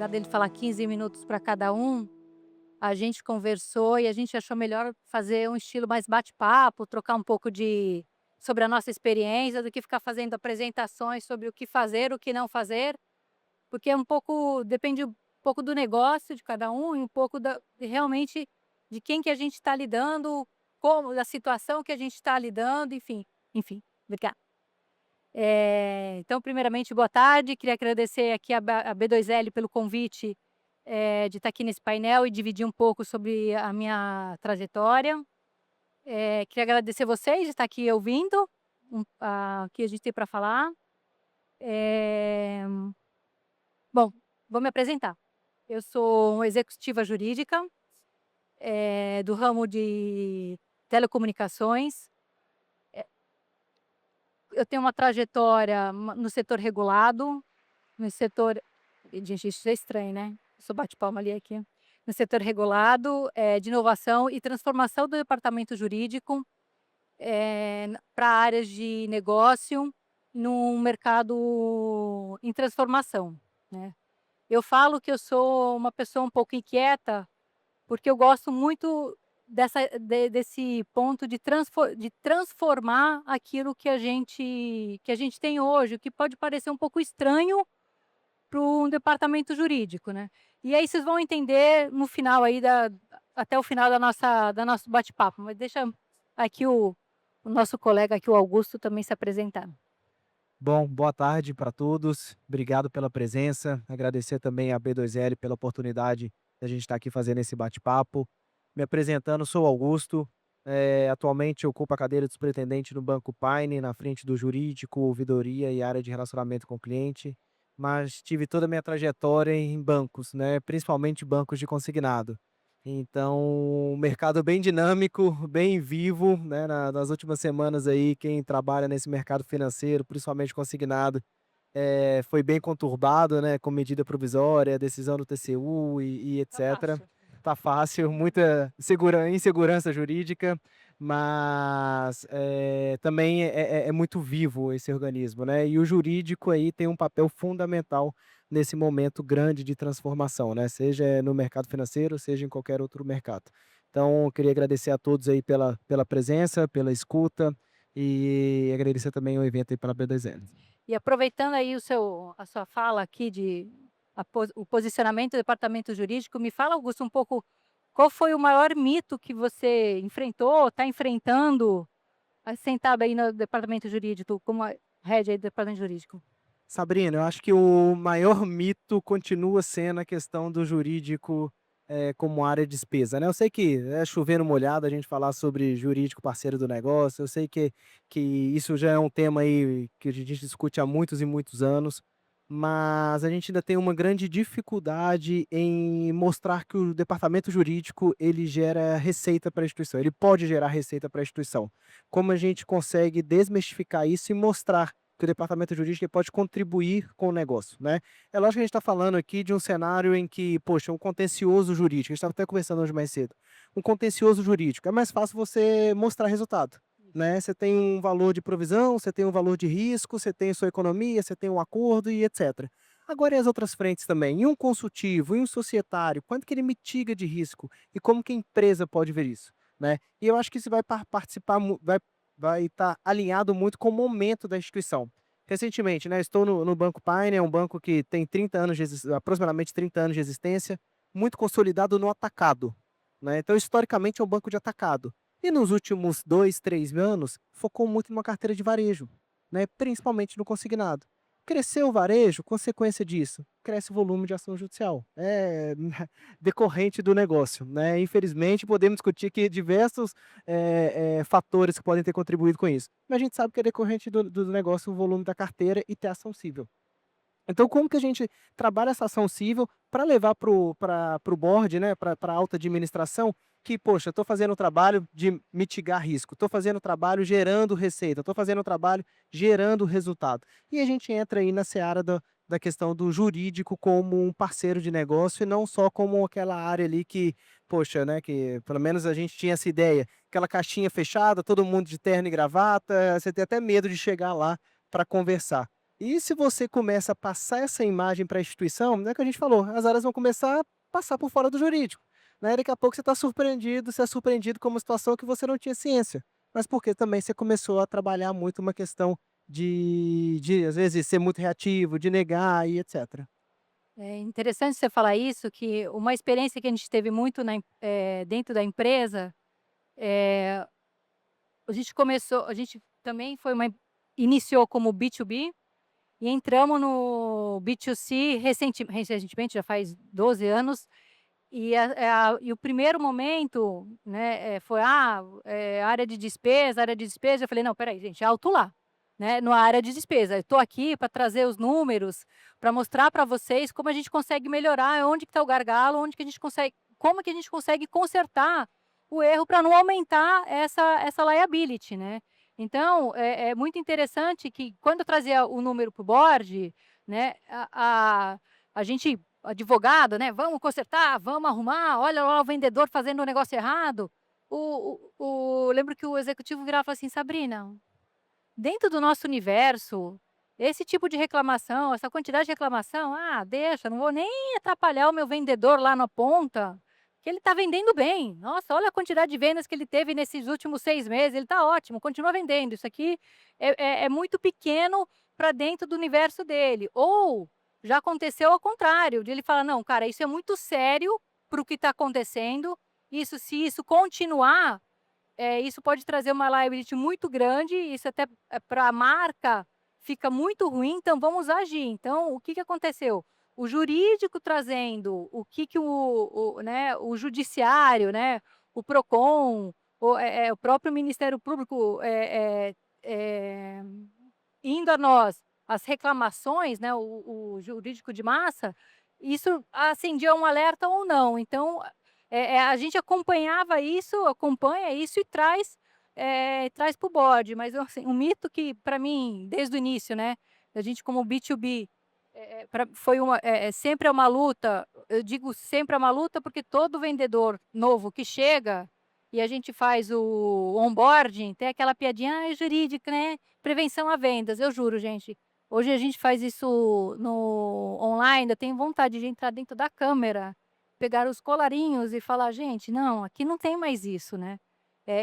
apesar dele falar 15 minutos para cada um, a gente conversou e a gente achou melhor fazer um estilo mais bate-papo, trocar um pouco sobre a nossa experiência, do que ficar fazendo apresentações sobre o que fazer, o que não fazer, porque é um pouco depende um pouco do negócio de cada um e um pouco realmente de quem que a gente está lidando, como da situação que a gente está lidando, enfim, obrigada. Então, primeiramente, boa tarde. Queria agradecer aqui a B2L pelo convite, de estar aqui nesse painel e dividir um pouco sobre a minha trajetória. Queria agradecer vocês de estar aqui ouvindo o que a gente tem para falar. Eh, Bom, vou me apresentar. Eu sou uma executiva jurídica, do ramo de telecomunicações. Eu tenho uma trajetória no setor regulado, no setor gente, isso é estranho, né, só bate palma ali aqui. No setor regulado, de inovação e transformação do departamento jurídico, para áreas de negócio, num mercado em transformação, né. Eu falo que eu sou uma pessoa um pouco inquieta, porque eu gosto muito desse ponto de transformar aquilo que a gente tem hoje, o que pode parecer um pouco estranho para um departamento jurídico, né. E aí vocês vão entender no final aí até o final da nosso bate-papo, mas deixa aqui o nosso colega aqui, o Augusto, também se apresentar. Bom, boa tarde para todos. Obrigado pela presença. Agradecer também à B2L pela oportunidade de a gente estar aqui fazendo esse bate-papo. Me apresentando, sou Augusto. Atualmente ocupo a cadeira de superintendente no Banco Paine, na frente do jurídico, ouvidoria e área de relacionamento com o cliente. Mas tive toda a minha trajetória em bancos, né? Principalmente bancos de consignado. Então, um mercado bem dinâmico, bem vivo, né? Nas últimas semanas aí, quem trabalha nesse mercado financeiro, principalmente consignado, foi bem conturbado, né? Com medida provisória, decisão do TCU e Tá etc. fácil. Tá fácil, muita insegurança jurídica, mas também é muito vivo esse organismo, né? E o jurídico aí tem um papel fundamental nesse momento grande de transformação, né? Seja no mercado financeiro, seja em qualquer outro mercado. Então, eu queria agradecer a todos aí pela presença, pela escuta e agradecer também o evento aí pela B2N. E aproveitando aí a sua fala aqui o posicionamento do departamento jurídico, me fala, Augusto, um pouco qual foi o maior mito que você enfrentou, está enfrentando, sentado aí no departamento jurídico, como a head aí do departamento jurídico? Sabrina, eu acho que o maior mito continua sendo a questão do jurídico, como área de despesa, né. Eu sei que é chover no molhado a gente falar sobre jurídico parceiro do negócio, eu sei que isso já é um tema aí que a gente discute há muitos e muitos anos, mas a gente ainda tem uma grande dificuldade em mostrar que o departamento jurídico ele gera receita para a instituição, ele pode gerar receita para a instituição. Como a gente consegue desmistificar isso e mostrar que o departamento jurídico ele pode contribuir com o negócio, né. É lógico que a gente está falando aqui de um cenário em que, poxa, um contencioso jurídico, a gente estava até conversando hoje mais cedo, um contencioso jurídico, é mais fácil você mostrar resultado, né. Você tem um valor de provisão, você tem um valor de risco, você tem a sua economia, você tem um acordo e etcétera. Agora e as outras frentes também? E um consultivo, e um societário, quanto que ele mitiga de risco? E como que a empresa pode ver isso, né. E eu acho que isso vai participar vai estar alinhado muito com o momento da instituição. Recentemente, né, estou no Banco Paine, é um banco que tem 30 anos aproximadamente 30 anos de existência, muito consolidado no atacado, né, então historicamente é um banco de atacado. E nos últimos 2, 3 anos, focou muito numa carteira de varejo, né, principalmente no consignado. Cresceu o varejo, consequência disso, cresce o volume de ação judicial, decorrente do negócio, né. Infelizmente podemos discutir aqui diversos fatores que podem ter contribuído com isso. Mas a gente sabe que é decorrente do negócio, o volume da carteira e ter ação cível. Então, como que a gente trabalha essa ação cível para levar para o board, né, para a alta administração, que, poxa, estou fazendo o trabalho de mitigar risco, estou fazendo o trabalho gerando receita, estou fazendo o trabalho gerando resultado. E a gente entra aí na seara da questão do jurídico como um parceiro de negócio e não só como aquela área ali que, poxa, né, que pelo menos a gente tinha essa ideia, aquela caixinha fechada, todo mundo de terno e gravata, você tem até medo de chegar lá para conversar. E se você começa a passar essa imagem para a instituição, né, que a gente falou, as áreas vão começar a passar por fora do jurídico, né, daqui a pouco você está surpreendido, você é surpreendido com uma situação que você não tinha ciência, mas porque também você começou a trabalhar muito uma questão de às vezes, ser muito reativo, de negar e etcétera. É interessante você falar isso, que uma experiência que a gente teve muito dentro da empresa, eh, a gente também foi uma iniciou como B2B e entramos no B2C recentemente, já faz 12 anos, e o primeiro momento, né, foi: área de despesa", eu falei: "Não, espera aí gente, alto lá, né, na área de despesa, eu estou aqui para trazer os números, para mostrar para vocês como a gente consegue melhorar, onde que está o gargalo, onde que a gente consegue como que a gente consegue consertar o erro para não aumentar essa liability", né. Então, é muito interessante que quando eu trazia o número para o board, né, a gente advogado, né, "Vamos consertar, vamos arrumar, olha lá o vendedor fazendo o negócio errado". Lembro que o executivo virava e falava assim: "Sabrina, dentro do nosso universo, esse tipo de reclamação, essa quantidade de reclamação, deixa, não vou nem atrapalhar o meu vendedor lá na ponta, que ele está vendendo bem. Nossa, olha a quantidade de vendas que ele teve nesses últimos 6 meses, ele está ótimo, continua vendendo. Isso aqui é muito pequeno para dentro do universo dele". Ou já aconteceu ao contrário, de ele falar: "Não, cara, isso é muito sério para o que está acontecendo, se isso continuar, isso pode trazer uma liability muito grande, isso até, para a marca fica muito ruim, então vamos agir". Então, o que que aconteceu? O jurídico trazendo o que que né, o judiciário, né, o Procon, o próprio Ministério Público, indo a nós as reclamações, né, o jurídico de massa, isso acendia um alerta ou não. Então, a gente acompanha isso e traz para o board, mas assim, um mito que para mim, desde o início, né, a gente como B2B, foi sempre é uma luta, eu digo sempre é uma luta, porque todo vendedor novo que chega e a gente faz o onboarding, tem aquela piadinha: "Ah, é jurídica, né, prevenção a vendas". Eu juro, gente, hoje a gente faz isso no online, eu tenho vontade de entrar dentro da câmera, pegar os colarinhos e falar: "Gente, não, aqui não tem mais isso", né.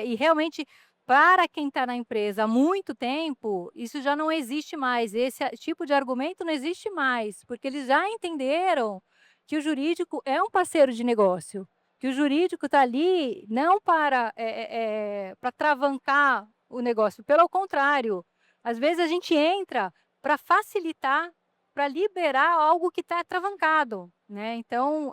E realmente, para quem está na empresa há muito tempo, isso já não existe mais, esse tipo de argumento não existe mais, porque eles já entenderam que o jurídico é um parceiro de negócio, que o jurídico está ali não para travancar o negócio, pelo contrário, às vezes a gente entra para facilitar, para liberar algo que está travancado, né. Então,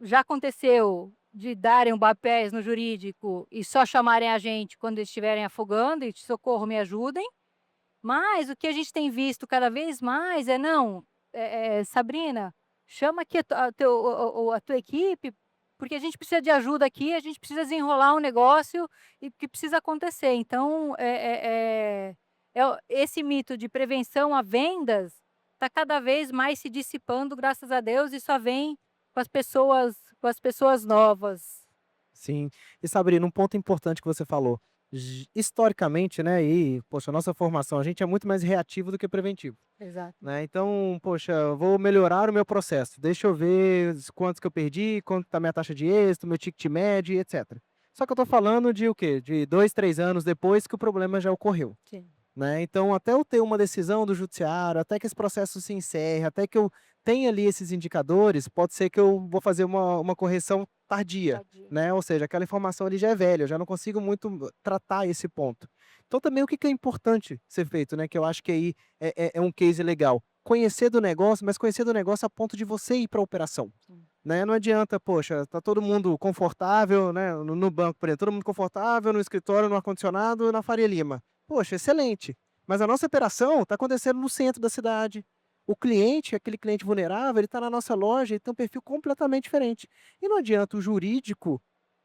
já aconteceu de darem papéis no jurídico e só chamarem a gente quando eles estiverem afogando e "socorro, me ajudem", mas o que a gente tem visto cada vez mais é: "Não, Sabrina, chama aqui a tua equipe, porque a gente precisa de ajuda aqui, a gente precisa desenrolar um negócio e que precisa acontecer". Então, esse mito de prevenção a vendas está cada vez mais se dissipando, graças a Deus, e só vem com as pessoas novas. Sim. E Sabrina, um ponto importante que você falou, historicamente, né, e poxa, a nossa formação, a gente é muito mais reativo do que preventivo. Exato. Né, então, poxa, eu vou melhorar o meu processo, deixa eu ver quantos que eu perdi, quanto está minha taxa de êxito, meu ticket médio e etcétera. Só que eu estou falando de o quê? De 2, 3 anos depois que o problema já ocorreu. Sim. Né, então até eu ter uma decisão do judiciário, até que esse processo se encerre, até que eu tenha ali esses indicadores, pode ser que eu vou fazer uma correção tardia, Tadinho. né, ou seja, aquela informação ali já é velha, eu já não consigo muito tratar esse ponto. Então também o que que é importante ser feito, né, que eu acho que aí é um case legal, conhecer do negócio, mas conhecer do negócio a ponto de você ir para a operação, Sim. né, não adianta, poxa, tá todo mundo confortável, né, no banco, por exemplo, todo mundo confortável, no escritório, no ar-condicionado, na Faria Lima. Poxa, excelente. Mas a nossa operação está acontecendo no centro da cidade. O cliente, aquele cliente vulnerável, ele está na nossa loja e tem um perfil completamente diferente. E não adianta o jurídico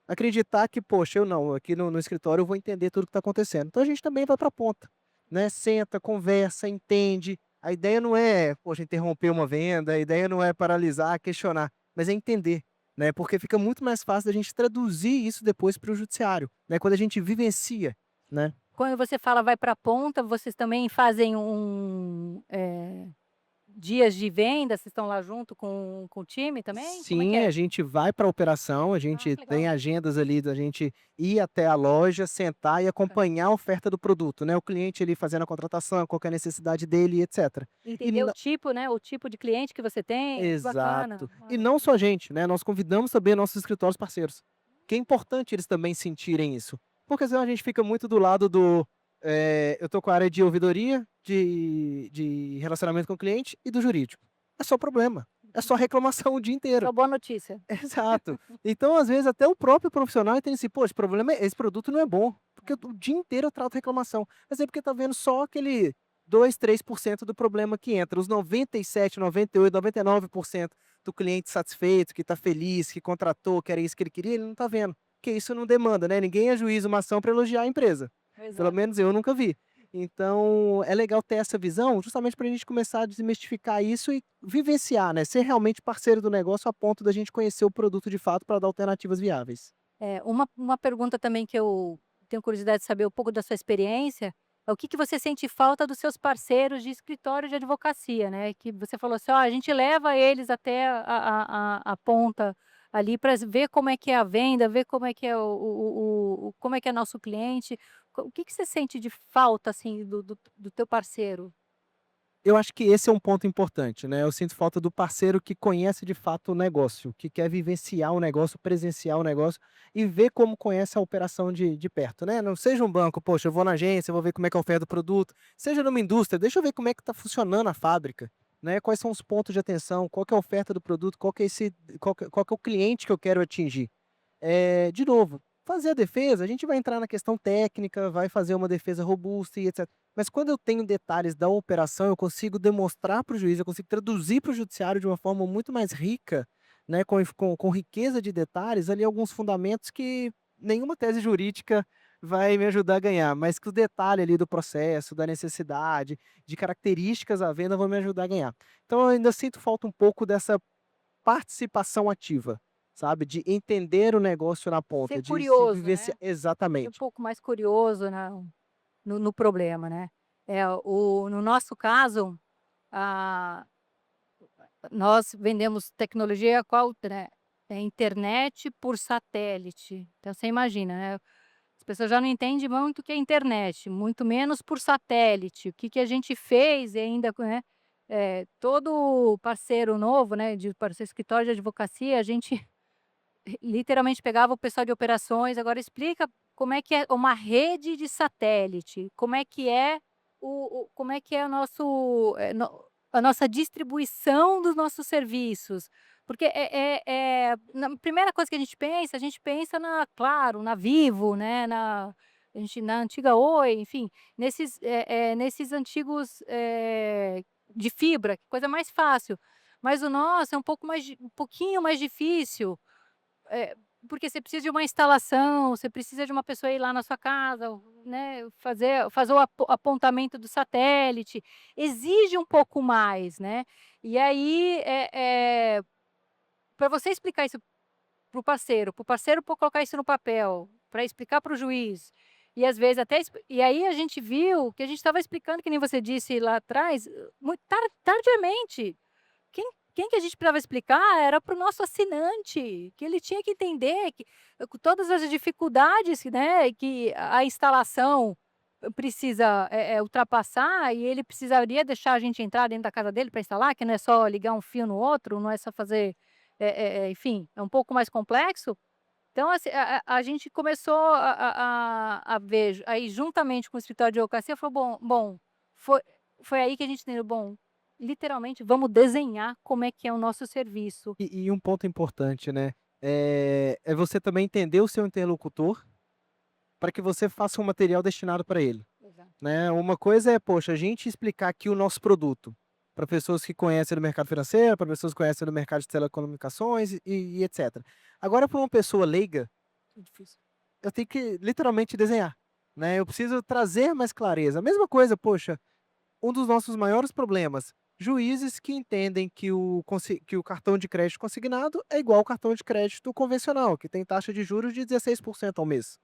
acreditar que, poxa, eu não, aqui no escritório eu vou entender tudo o que está acontecendo. Então a gente também vai para a ponta, né? Senta, conversa, entende. A ideia não é, poxa, interromper uma venda, a ideia não é paralisar, questionar, mas é entender, né? Porque fica muito mais fácil da gente traduzir isso depois para o judiciário, né? Quando a gente vivencia, né? Quando você fala vai para a ponta, vocês também fazem dias de venda, vocês estão lá junto com o time também? Como é que Sim, a é? gente vai para a operação, a Ah, gente que tem legal. agendas ali da gente ir até a loja, sentar e Tá. acompanhar a oferta do produto, né, o cliente ali fazendo a contratação, qual que é a necessidade dele e etcétera. E Entender o na tipo, né, o tipo de cliente que você tem, que bacana. Exato. E Olha, não que só a gente, né, nós convidamos também nossos escritórios parceiros, que é importante eles também sentirem isso, porque senão a gente fica muito do lado do, eu tô com a área de ouvidoria, de relacionamento com o cliente e do jurídico. É só problema, é só reclamação o dia inteiro. só boa notícia. Exato. Então, às vezes, até o próprio profissional entende assim: "Pô, esse problema esse produto não é bom, porque o dia inteiro eu trato reclamação". Mas é porque tá vendo só aquele 2, 3% do problema que entra. Os 97, 98, 99% do cliente satisfeito, que tá feliz, que contratou, que era isso que ele queria, ele não tá vendo. Porque isso não demanda, né, ninguém ajuiza uma ação para elogiar a empresa. Pelo Exato. menos eu nunca vi. Então, é legal ter essa visão, justamente para a gente começar a desmistificar isso e vivenciar, né, ser realmente parceiro do negócio a ponto da gente conhecer o produto de fato para dar alternativas viáveis. Uma pergunta também que eu tenho curiosidade de saber um pouco da sua experiência, é o que você sente falta dos seus parceiros de escritório de advocacia, né, que você falou assim: "Ó, a gente leva eles até a ponta ali para ver como é que é a venda, ver como é que é como é que é nosso cliente". O que você sente de falta, assim, do teu parceiro? Eu acho que esse é um ponto importante, né, eu sinto falta do parceiro que conhece de fato o negócio, que quer vivenciar o negócio, presenciar o negócio e ver como conhece a operação de perto, né. Não seja um banco: "Poxa, eu vou na agência, eu vou ver como é que é a oferta do produto", seja numa indústria: "Deixa eu ver como é que está funcionando a fábrica, né, quais são os pontos de atenção, qual que é a oferta do produto, qual que é o cliente que eu quero atingir". De novo, fazer a defesa, a gente vai entrar na questão técnica, vai fazer uma defesa robusta e etc. Mas quando eu tenho detalhes da operação, eu consigo demonstrar para o juiz, eu consigo traduzir para o judiciário de uma forma muito mais rica, né, com riqueza de detalhes, ali alguns fundamentos que nenhuma tese jurídica vai me ajudar a ganhar, mas que o detalhe ali do processo, da necessidade, de características à venda vão me ajudar a ganhar. Então eu ainda sinto falta um pouco dessa participação ativa, sabe, de entender o negócio na Ser ponta, de se curioso, vivenciar né, ser um exatamente. pouco mais curioso no problema, né. No nosso caso, a nós vendemos tecnologia qual, né, é internet por satélite. Então você imagina, né, as pessoas já não entendem muito o que é internet, muito menos por satélite. O que que a gente fez e ainda, né, todo parceiro novo, né, de parceiro escritório de advocacia, a gente literalmente pegava o pessoal de operações: "Agora explica como é que é uma rede de satélite, como é que é como é que é o nosso, a nossa distribuição dos nossos serviços". Porque na primeira coisa que a gente pensa na Claro, na Vivo, né, na antiga Oi, enfim, nesses antigos, de fibra, coisa mais fácil. Mas o nosso é um pouquinho mais difícil, é, porque você precisa de uma instalação, você precisa de uma pessoa ir lá na sua casa, né, fazer o apontamento do satélite, exige um pouco mais, né. E aí, pra você explicar isso para o parceiro colocar isso no papel, para explicar para o juiz, e às vezes até e aí a gente viu que a gente estava explicando, que nem você disse lá atrás, muito tardiamente. Quem que a gente precisava explicar era para o nosso assinante, que ele tinha que entender que com todas as dificuldades, né, que a instalação precisa, ultrapassar, e ele precisaria deixar a gente entrar dentro da casa dele para instalar, que não é só ligar um fio no outro, não é só fazer, enfim, é um pouco mais complexo. Então, assim, a gente começou a ver, aí juntamente com o escritório de advocacia, falou: "Bom, foi foi aí que a gente entendeu, bom, literalmente vamos desenhar como é que é o nosso serviço". E um ponto importante, né, é você também entender o seu interlocutor, para que você faça um material destinado para ele, Exato. né. Uma coisa é, poxa, a gente explicar aqui o nosso produto, para pessoas que conhecem do mercado financeiro, para pessoas que conhecem do mercado de telecomunicações e etcétera. Agora para uma pessoa leiga, É difícil. eu tenho que literalmente desenhar, né, eu preciso trazer mais clareza. A mesma coisa, poxa, um dos nossos maiores problemas, juízes que entendem que o cartão de crédito consignado é igual ao cartão de crédito convencional, que tem taxa de juros de 16% ao mês,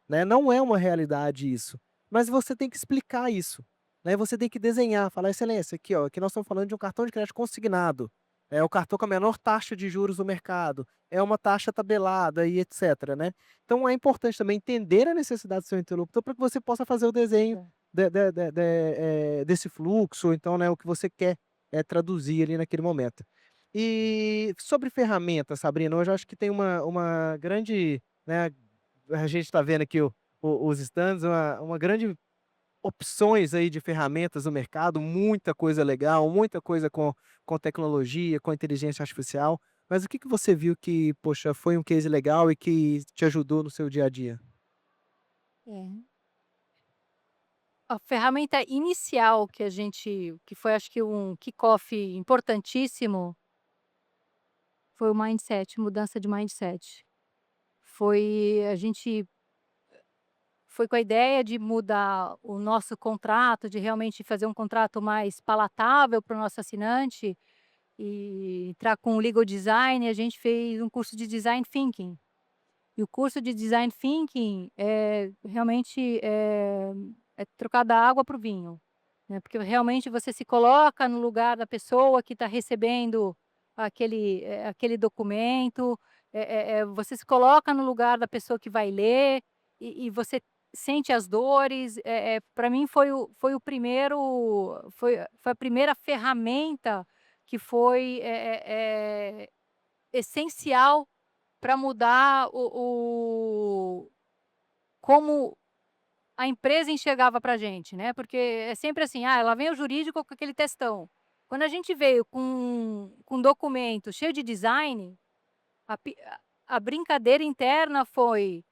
né, não é uma realidade isso. mas você tem que explicar isso, né, você tem que desenhar, falar: "Excelência, aqui ó, aqui nós estamos falando de um cartão de crédito consignado, é o cartão com a menor taxa de juros do mercado, é uma taxa tabelada e etcétera", né. Então é importante também entender a necessidade do seu interlocutor para que você possa fazer o desenho É. desse fluxo, ou então, né, o que você quer, traduzir ali naquele momento. E sobre ferramentas, Sabrina, hoje eu acho que tem uma grande, né, a gente está vendo aqui os stands, uma grande opções aí de ferramentas no mercado, muita coisa legal, muita coisa com tecnologia, com inteligência artificial. Mas o que que você viu que, poxa, foi um case legal e que te ajudou no seu dia a dia? É. A ferramenta inicial que foi acho que um kickoff importantíssimo, foi o mindset, mudança de mindset. A gente foi com a ideia de mudar o nosso contrato, de realmente fazer um contrato mais palatável para o nosso assinante e entrar com o legal design, a gente fez um curso de design thinking. E o curso de design thinking é realmente é trocar da água para o vinho, né, porque realmente você se coloca no lugar da pessoa que está recebendo aquele documento, você se coloca no lugar da pessoa que vai ler e você sente as dores, pra mim foi o primeiro foi a primeira ferramenta que foi, essencial para mudar como a empresa enxergava pra gente, né, porque é sempre assim: "Ah, lá vem o jurídico com aquele textão". Quando a gente veio com um documento cheio de design, a brincadeira interna foi: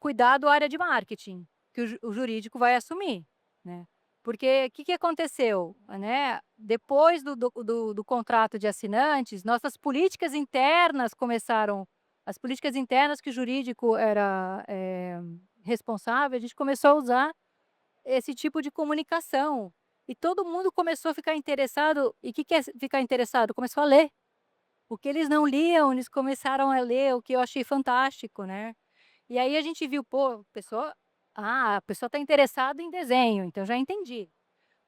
"Cuidado área de marketing, que o jurídico vai assumir", né. Porque o que que aconteceu, né, depois do contrato de assinantes, nossas políticas internas começaram as políticas internas que o jurídico era, responsável, a gente começou a usar esse tipo de comunicação. E todo mundo começou a ficar interessado e o que que é ficar interessado? Começou a ler. O que eles não liam, eles começaram a ler, o que eu achei fantástico, né. E aí a gente viu, pô, a pessoa está interessada em desenho, então já entendi.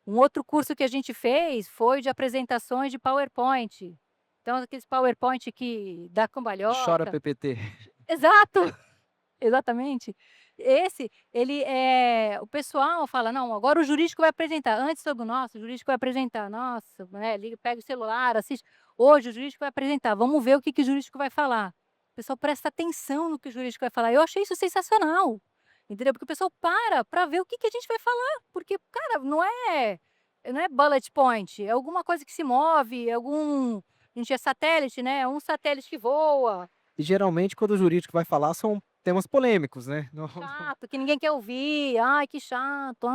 Um outro curso que a gente fez foi de apresentações de PowerPoint. Então aqueles PowerPoint que dá Chora cambalhota. PPT. Exato! Exatamente. O pessoal fala: "Não, agora o jurídico vai apresentar". Antes todo nosso, o jurídico vai apresentar. Nossa, né, liga, pega o celular, assiste. Hoje o jurídico vai apresentar, vamos ver o que que o jurídico vai falar. O pessoal presta atenção no que o jurídico vai falar. Eu achei isso sensacional, entendeu? Porque o pessoal para ver o que que a gente vai falar, porque, cara, não é bullet point, é alguma coisa que se move, a gente é satélite, né, é um satélite que voa. E geralmente quando o jurídico vai falar são temas polêmicos, né. Não. Chato, que ninguém quer ouvir, "Ai, que chato,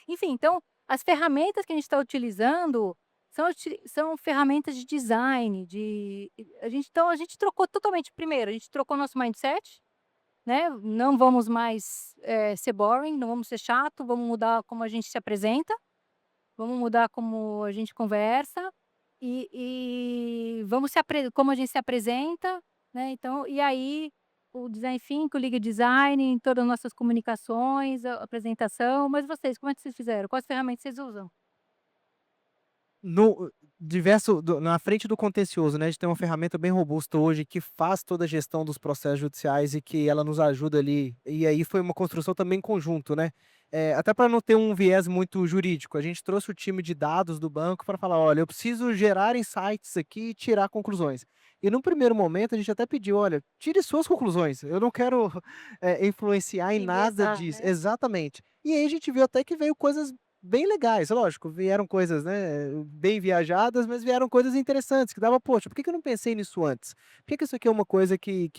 enfim, então, as ferramentas que a gente está utilizando são ferramentas de design, a gente trocou totalmente primeiro, a gente trocou nosso mindset, né, não vamos mais, ser boring, não vamos ser chato, vamos mudar como a gente se apresenta, vamos mudar como a gente conversa, vamos se apre como a gente se apresenta, né, então e aí, o design thinking, o legal design em todas as nossas comunicações, a apresentação, mas vocês, como é que vocês fizeram? Quais ferramentas vocês usam? No diverso do na frente do contencioso, né, a gente tem uma ferramenta bem robusta hoje que faz toda a gestão dos processos judiciais e que ela nos ajuda ali, e aí foi uma construção também em conjunto, né. Até para não ter um viés muito jurídico, a gente trouxe o time de dados do banco para falar: "Olha, eu preciso gerar insights aqui e tirar conclusões". E num primeiro momento a gente até pediu: "Olha, tire suas conclusões, eu não quero, influenciar em nada Enviesar, disso". né. Exatamente. E aí a gente viu até que veio coisas bem legais, lógico, vieram coisas, né, bem viajadas, mas vieram coisas interessantes que dava: "Poxa, por que que eu não pensei nisso antes? Por que que isso aqui é uma coisa que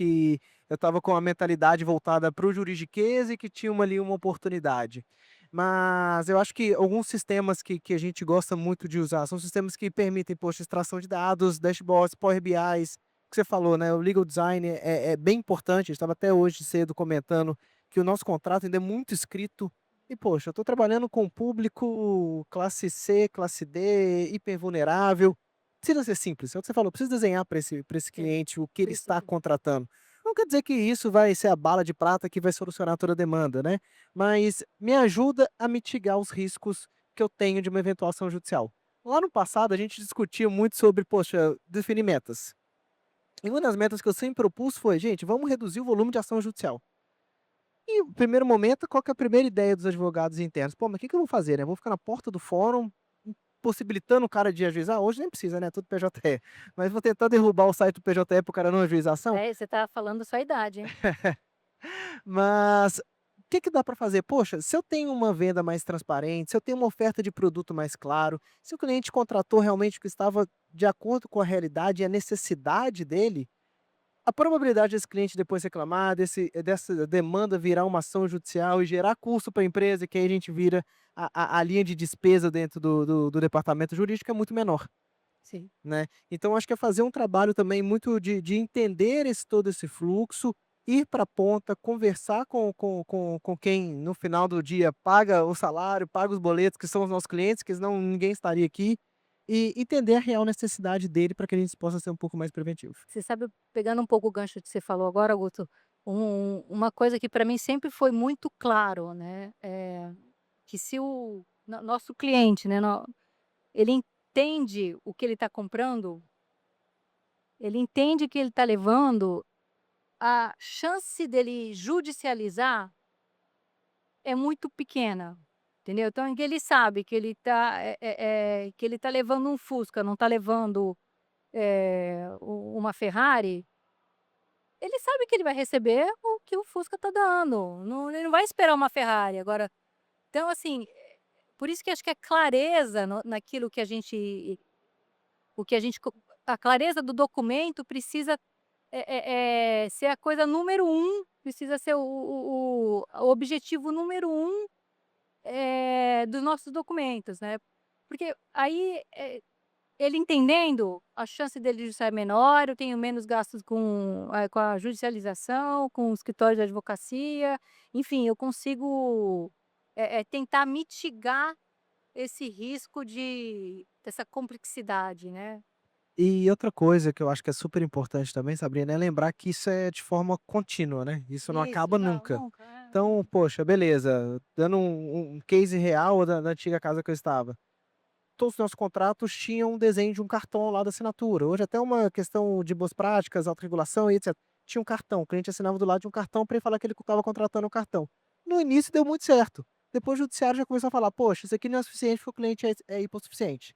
eu estava com a mentalidade voltada para o juridiquês e que tinha ali uma oportunidade?". Mas eu acho que alguns sistemas que a gente gosta muito de usar são sistemas que permitem, poxa, extração de dados, dashboards, Power BIs, que você falou, né, o legal design é bem importante, a gente estava até hoje cedo comentando que o nosso contrato ainda é muito escrito e poxa, eu estou trabalhando com público classe C, classe D, hipervulnerável. Precisa ser simples, é o que você falou, precisa desenhar para esse É, cliente o que ele está precisa. contratando. Não quer dizer que isso vai ser a bala de prata que vai solucionar toda a demanda, né, mas me ajuda a mitigar os riscos que eu tenho de uma eventual ação judicial. Lá no passado a gente discutia muito sobre, poxa, definir metas. E uma das metas que eu sempre propus foi: "Gente, vamos reduzir o volume de ação judicial". E o primeiro momento, qual que é a primeira ideia dos advogados internos? "Pô, mas o que que eu vou fazer, né? Vou ficar na porta do fórum, possibilitando o cara de ajuizar?" Hoje nem precisa, né, tudo PJE. Mas vou tentar derrubar o site do PJE para o cara não ajuizar a ação? É, você tá falando sua idade, hein. Mas o que que dá para fazer? Poxa, se eu tenho uma venda mais transparente, se eu tenho uma oferta de produto mais claro, se o cliente contratou realmente o que estava de acordo com a realidade e a necessidade dele, a probabilidade desse cliente depois reclamar, dessa demanda virar uma ação judicial e gerar custo para a empresa, que aí a gente vira a linha de despesa dentro do departamento jurídico, é muito menor, Sim. né. Então acho que é fazer um trabalho também muito de entender todo esse fluxo, ir para a ponta, conversar com quem no final do dia paga o salário, paga os boletos, que são os nossos clientes, que senão ninguém estaria aqui, e entender a real necessidade dele para que a gente possa ser um pouco mais preventivo. Você sabe, pegando um pouco o gancho que você falou agora, Augusto, uma coisa que para mim sempre foi muito claro, né, que se o nosso cliente, né, ele entende o que ele está comprando, ele entende que ele está levando, a chance dele judicializar é muito pequena, entendeu. Então que ele sabe que ele está, que ele está levando um Fusca, não está levando, uma Ferrari. Ele sabe que ele vai receber o que o Fusca tá dando, não, ele não vai esperar uma Ferrari. Agora, então assim, por isso que acho que a clareza naquilo que a gente, o que a gente co a clareza do documento precisa, ser a coisa número um, precisa ser o objetivo número um, dos nossos documentos, né. Porque aí, ele entendendo, a chance dele de sair menor, eu tenho menos gastos com a judicialização, com o escritório de advocacia, enfim, eu consigo, tentar mitigar esse risco dessa complexidade, né. E outra coisa que eu acho que é super importante também, Sabrina, é lembrar que isso é de forma contínua, né, isso não Isso, acaba não, nunca. nunca, Então, poxa, beleza, dando um case real da antiga casa que eu estava, todos os nossos contratos tinham um desenho de um cartão ao lado da assinatura. Hoje até uma questão de boas práticas, autorregulação e etcétera. Tinha um cartão, o cliente assinava do lado de um cartão para ele falar que ele estava contratando o cartão. No início deu muito certo, depois o judiciário já começou a falar: "Poxa, isso aqui não é suficiente porque o cliente é hipossuficiente".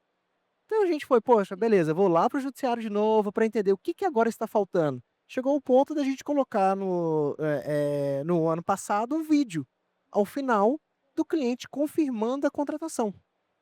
Então a gente foi: "Poxa, beleza, vou lá para o judiciário de novo para entender o que que agora está faltando". Chegou o ponto da gente colocar no ano passado um vídeo, ao final, do cliente confirmando a contratação,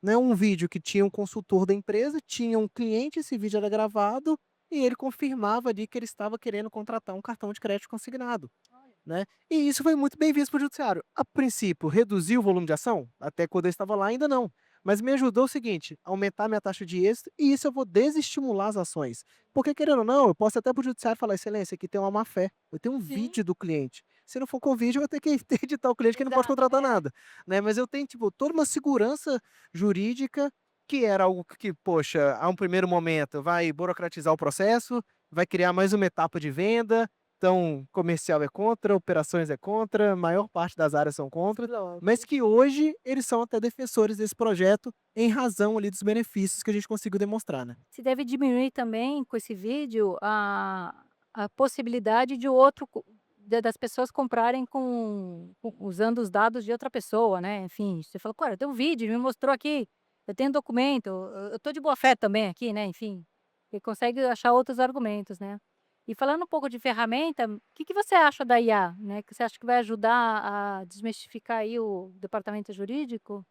né, um vídeo que tinha um consultor da empresa, tinha um cliente, esse vídeo era gravado, e ele confirmava ali que ele estava querendo contratar um cartão de crédito consignado, olha. né. E isso foi muito bem visto para o judiciário. A princípio, reduziu o volume de ação? Até quando eu estava lá ainda não. Mas me ajudou o seguinte, aumentar minha taxa de êxito e isso eu vou desestimular as ações. Porque querendo ou não, eu posso até para o judiciário falar: "Excelência, aqui tem uma má-fé, eu tenho um Sim, vídeo do cliente. Se não for com vídeo, eu vou ter que interditar o cliente que não pode exato, contratar nada", né. Mas eu tenho, tipo, toda uma segurança jurídica, que era algo que, poxa, a um primeiro momento vai burocratizar o processo, vai criar mais uma etapa de venda, então comercial é contra, operações é contra, a maior parte das áreas são contra, mas lógico. que hoje eles são até defensores desse projeto, em razão ali dos benefícios que a gente conseguiu demonstrar, né. Se deve diminuir também com esse vídeo a possibilidade de outro das pessoas comprarem usando os dados de outra pessoa, né, enfim, você falou: "Olha, tem um vídeo, me mostrou aqui, eu tenho documento, eu tô de boa fé também aqui", né, enfim, ele consegue achar outros argumentos, né. E falando um pouco de ferramenta, o que que você acha da IA, né, que você acha que vai ajudar a desmistificar aí o departamento jurídico?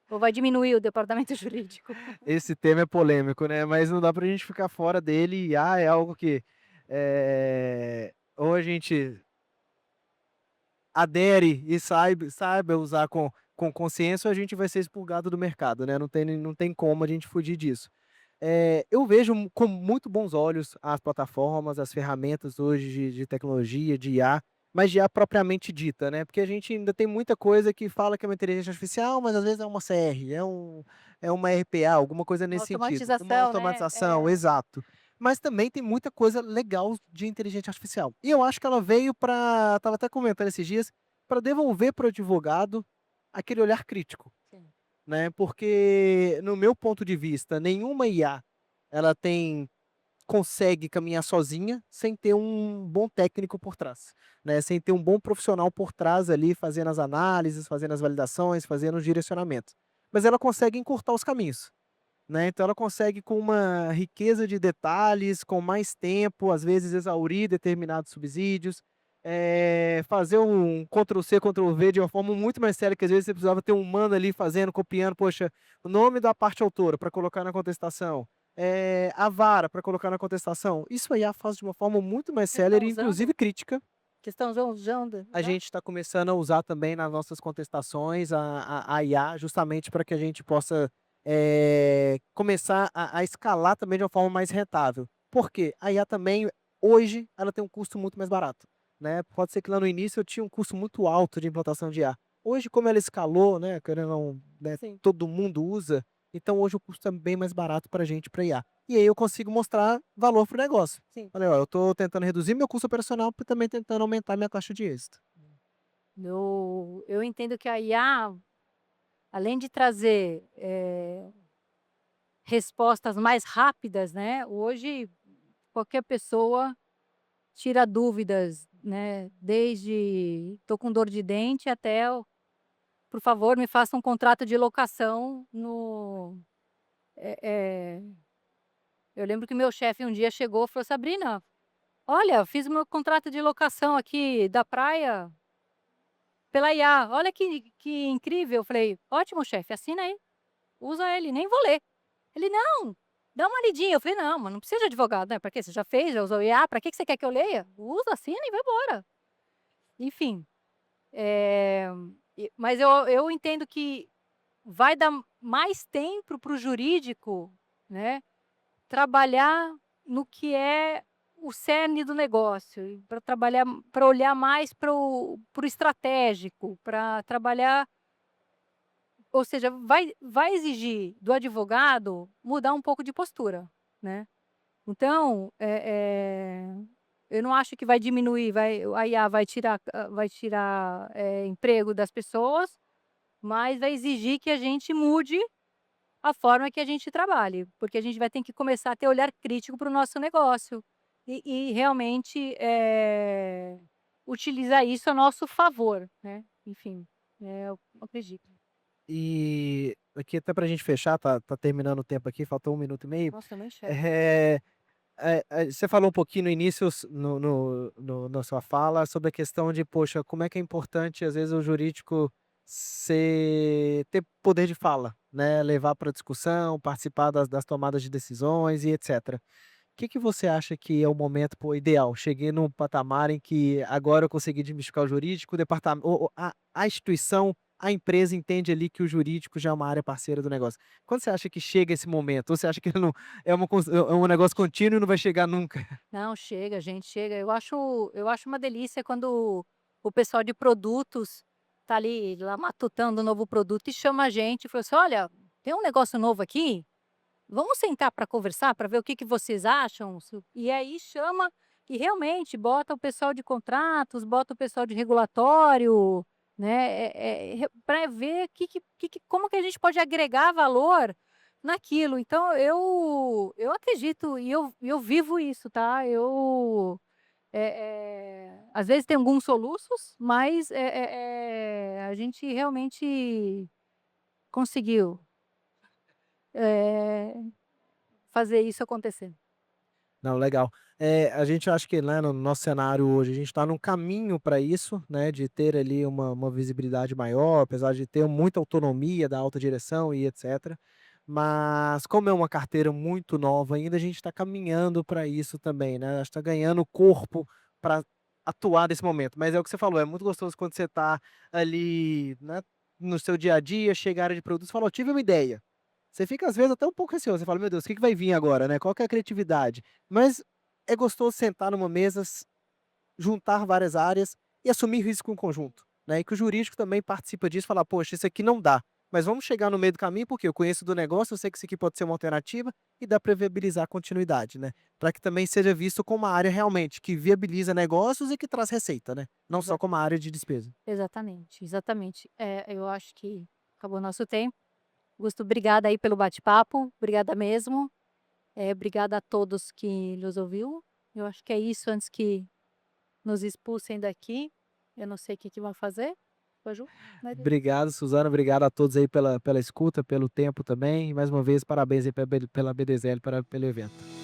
Ou vai diminuir o departamento jurídico? Esse tema é polêmico, né, mas não dá pra gente ficar fora dele e, é algo que, ou a gente adere e saiba usar com consciência, ou a gente vai ser expurgado do mercado, né, não tem como a gente fugir disso. Eu vejo com muito bons olhos as plataformas, as ferramentas hoje de tecnologia, de IA, mas de IA propriamente dita, né, porque a gente ainda tem muita coisa que fala que é uma inteligência artificial, mas às vezes é uma CR, é uma RPA, alguma coisa Uma nesse sentido, uma automatização, né, automatização, exato. mas também tem muita coisa legal de inteligência artificial. E eu acho que ela veio para, estava até comentando esses dias, para devolver para o advogado aquele olhar crítico, Sim. né, porque no meu ponto de vista, nenhuma IA, ela consegue caminhar sozinha sem ter um bom técnico por trás, né, sem ter um bom profissional por trás ali fazendo as análises, fazendo as validações, fazendo os direcionamentos. Mas ela consegue encurtar os caminhos, né, então ela consegue com uma riqueza de detalhes, com mais tempo, às vezes exaurir determinados subsídios, fazer um Ctrl C, Ctrl V de uma forma muito mais séria, que às vezes você precisava ter um humano ali fazendo, copiando, poxa, o nome da parte autora para colocar na contestação, a vara para colocar na contestação. Isso aí a faz de uma forma muito mais Vocês estão célere, inclusive usando? crítica. Vocês estão usando A já? gente está começando a usar também nas nossas contestações a IA, justamente para que a gente possa, começar a escalar também de uma forma mais rentável. Por quê? A IA também, hoje, ela tem um custo muito mais barato, né. Pode ser que lá no início eu tinha um custo muito alto de implantação de IA. Hoje, como ela escalou, né, querendo ou não, né, Sim, todo mundo usa, então hoje o custo é bem mais barato para a gente, para IA. E aí eu consigo mostrar valor para o negócio. sim. Falei: "Ó, eu estou tentando reduzir meu custo operacional e também tentando aumentar minha taxa de êxito". Eu entendo que a IA, além de trazer, respostas mais rápidas, né, hoje qualquer pessoa tira dúvidas, né, desde "tô com dor de dente" até o "por favor, me faça um contrato de locação no". eh eh, eu lembro que meu chefe um dia chegou e falou: "Sabrina, olha, fiz o meu contrato de locação aqui da praia pela IA, olha que incrível". Eu falei: "Ótimo chefe, assina aí, usa ele, nem vou ler". Ele: "Não, dá uma lidinha". Eu falei: "Não, mas não precisa de advogado, né, pra quê? Você já fez, já usou o IA, pra que você quer que eu leia? Usa, assina e vai embora". Enfim, eh, mas eu entendo que vai dar mais tempo para o jurídico, né, trabalhar no que é o cerne do negócio, para trabalhar, para olhar mais para o estratégico, para trabalhar, ou seja, vai exigir do advogado mudar um pouco de postura, né. Então, eu não acho que vai diminuir, a IA vai tirar, emprego das pessoas, mas vai exigir que a gente mude a forma que a gente trabalhe, porque a gente vai ter que começar a ter olhar crítico para o nosso negócio e realmente, utilizar isso a nosso favor, né, enfim, eu acredito. E aqui até pra gente fechar, tá terminando o tempo aqui, faltou 1 minuto e meio. Nossa, eu não enxergo. Eh você falou um pouquinho no início na sua fala sobre a questão de, poxa, como é que é importante, às vezes, o jurídico ter poder de fala, né, levar para discussão, participar das tomadas de decisões e etcétera. Que você acha que é o momento, pô, ideal? Cheguei num patamar em que agora eu consegui desmistificar o jurídico, o departamento, a instituição, a empresa entende ali que o jurídico já é uma área parceira do negócio. Quando você acha que chega esse momento? Ou você acha que não é um negócio contínuo e não vai chegar nunca? Não, chega, gente, chega. Eu acho uma delícia quando o pessoal de produtos tá ali, lá matutando um novo produto e chama a gente e fala assim: "Olha, tem um negócio novo aqui, vamos sentar para conversar, para ver o que que vocês acham?". E aí chama e realmente bota o pessoal de contratos, bota o pessoal de regulatório, né, pra ver como que a gente pode agregar valor naquilo. Então eu acredito e eu vivo isso, tá. Às vezes tem alguns soluços, mas, a gente realmente conseguiu, eh, fazer isso acontecer. Não, legal. A gente acha que, né, no nosso cenário hoje, a gente está num caminho para isso, né, de ter ali uma visibilidade maior, apesar de ter muita autonomia da alta direção e etcétera. Mas como é uma carteira muito nova ainda, a gente está caminhando para isso também, né, a gente tá ganhando corpo para atuar nesse momento. Mas é o que você falou, é muito gostoso quando você está ali, né, no seu dia a dia, chega a área de produtos e fala: "Ó, tive uma ideia". Você fica às vezes até um pouco receoso, você fala: "Meu Deus, o que que vai vir agora, né, qual que é a criatividade?". Mas é gostoso sentar numa mesa, juntar várias áreas e assumir risco em conjunto, né, e que o jurídico também participa disso, falar: "Poxa, isso aqui não dá". mas vamos chegar no meio do caminho, porque eu conheço do negócio, eu sei que isso aqui pode ser uma alternativa e dá para viabilizar a continuidade, né. Para que também seja visto como uma área realmente que viabiliza negócios e que traz receita, né, não só Exa como uma área de despesa. exatamente, exatamente. Eu acho que acabou o nosso tempo. Augusto, obrigada aí pelo bate-papo, obrigada mesmo. Obrigada a todos que nos ouviu. Eu acho que é isso antes que nos expulsem daqui. Eu não sei o que que vão fazer. Paju, né. Obrigado, Suzana, obrigado a todos aí pela escuta, pelo tempo também, e mais uma vez parabéns aí pela BDZL pelo evento.